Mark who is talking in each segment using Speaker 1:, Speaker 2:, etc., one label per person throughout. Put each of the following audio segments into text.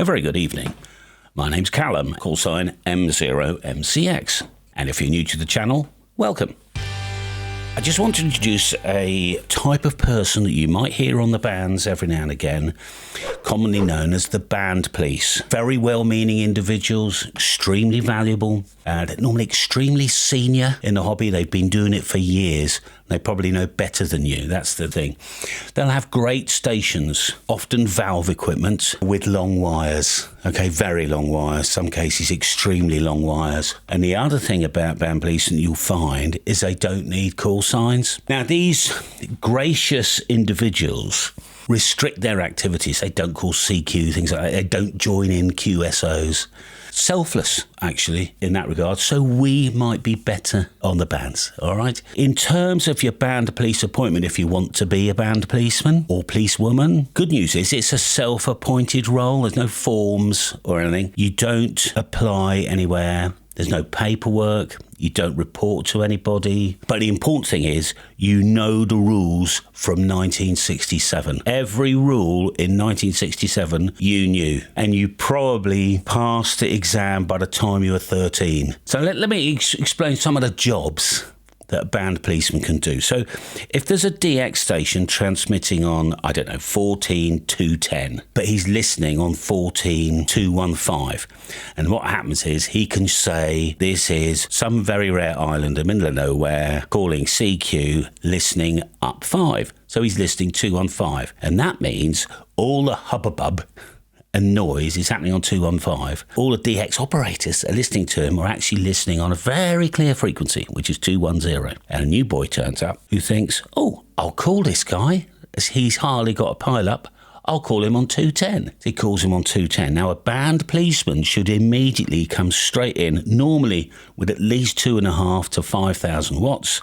Speaker 1: A very good evening. My name's Callum, call sign M0MCX. And if you're new to the channel, welcome. I just want to introduce a type of person that you might hear on the bands every now and again, commonly known as the band police. Very well-meaning individuals, extremely valuable, and normally extremely senior in the hobby. They've been doing it for years. They probably know better than you. That's the thing. They'll have great stations, often valve equipment with long wires. Okay, very long wires. Some cases, extremely long wires. And the other thing about band police that you'll find is they don't need call signs. Now, these gracious individuals restrict their activities. They don't call CQ, things like that. They don't join in QSOs. Selfless, actually, in that regard. So we might be better on the bands, all right? In terms of your band police appointment, if you want to be a band policeman or policewoman, good news is it's a self-appointed role. There's no forms or anything. You don't apply anywhere. There's no paperwork. You don't report to anybody. But the important thing is you know the rules from 1967. Every rule in 1967 you knew. And you probably passed the exam by the time you were 13. So let me explain some of the jobs that a band policeman can do. So if there's a DX station transmitting on, 14210, but he's listening on 14215, and what happens is he can say, this is some very rare island in the middle of nowhere, calling CQ, listening up 5. So he's listening 215, and that means all the hubbub and noise is happening on 215. All the DX operators are listening to him are actually listening on a very clear frequency, which is 210. And a new boy turns up who thinks, oh, I'll call this guy, as he's hardly got a pile-up. I'll call him on 210. So he calls him on 210. Now, a band policeman should immediately come straight in, normally with at least 2.5 to 5,000 watts,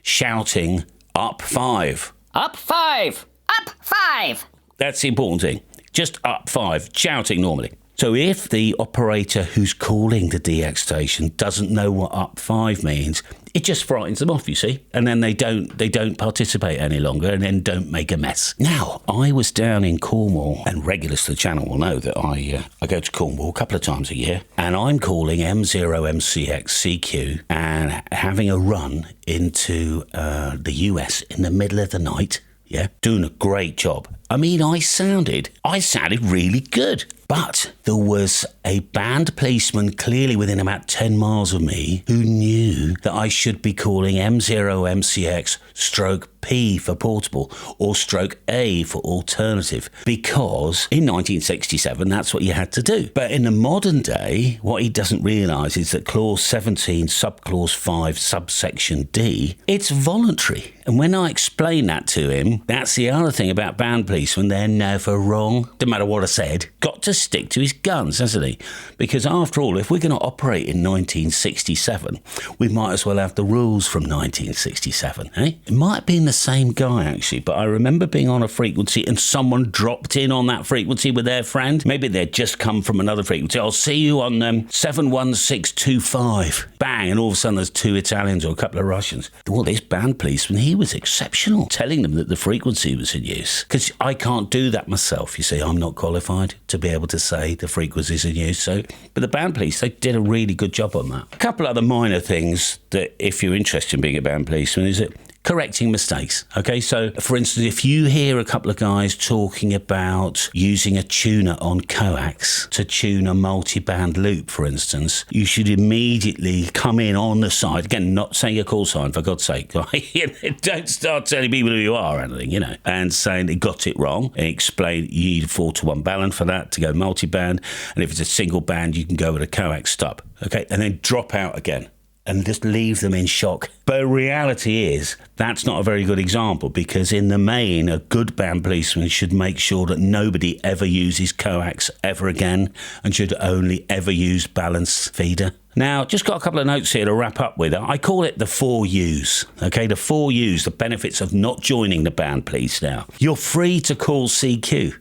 Speaker 1: shouting, up 5.
Speaker 2: Up 5! Up 5!
Speaker 1: That's the important thing. Just up 5, shouting normally. So if the operator who's calling the DX station doesn't know what up 5 means, it just frightens them off, you see. And then they don't participate any longer and then don't make a mess. Now, I was down in Cornwall, and regulars to the channel will know that I go to Cornwall a couple of times a year, and I'm calling M0MCX CQ and having a run into the US in the middle of the night. Yeah, doing a great job. I mean, I sounded really good. But there was a band policeman clearly within about 10 miles of me who knew that I should be calling M0MCX stroke P for portable or stroke A for alternative, because in 1967 that's what you had to do. But in the modern day, what he doesn't realise is that clause 17 subclause 5 subsection D, it's voluntary. And when I explained that to him, that's the other thing about band policemen, they're never wrong. Doesn't matter what I said, got to stick to his guns, hasn't he? Because after all, if we're going to operate in 1967, we might as well have the rules from 1967, eh? It might have been the same guy, actually, but I remember being on a frequency and someone dropped in on that frequency with their friend. Maybe they'd just come from another frequency. I'll see you on 71625. Bang, and all of a sudden there's 2 Italians or a couple of Russians. Well, this band policeman, he was exceptional, telling them that the frequency was in use. Because I can't do that myself, you see. I'm not qualified to be able to say the frequencies in use. So, but the band police, they did a really good job on that. A couple other minor things that, if you're interested in being a band policeman, is that correcting mistakes. Okay, so for instance, if you hear a couple of guys talking about using a tuner on coax to tune a multi-band loop, for instance, you should immediately come in on the side. Again, not saying a call sign, for God's sake. Right? Don't start telling people who you are or anything, you know, and saying they got it wrong. And explain you need a 4-to-1 balance for that to go multi-band. And if it's a single band, you can go with a coax stop. Okay, and then drop out again and just leave them in shock. But the reality is, that's not a very good example, because in the main, a good band policeman should make sure that nobody ever uses coax ever again and should only ever use balance feeder. Now, just got a couple of notes here to wrap up with. I call it the 4 U's, okay? The 4 U's, the benefits of not joining the band police now. You're free to call CQ.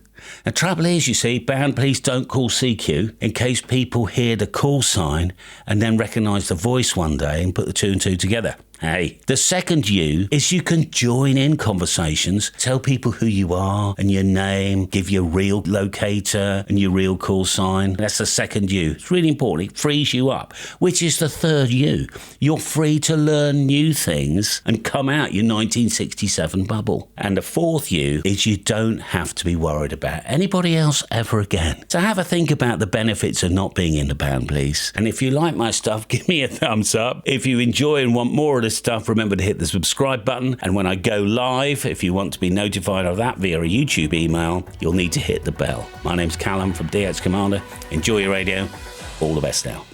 Speaker 1: The trouble is, you see, band police don't call CQ in case people hear the call sign and then recognise the voice one day and put the 2 and 2 together. Hey, the second U is you can join in conversations, tell people who you are and your name, give your real locator and your real call sign. That's the second U. It's really important. It frees you up, which is the third U. You're free to learn new things and come out your 1967 bubble. And the fourth U is you don't have to be worried about anybody else ever again. So have a think about the benefits of not being in the band, please. And if you like my stuff, give me a thumbs up. If you enjoy and want more of this stuff, remember to hit the subscribe button. And when I go live, if you want to be notified of that via a YouTube email, you'll need to hit the bell. My name's Callum from DX Commander. Enjoy your radio. All the best now.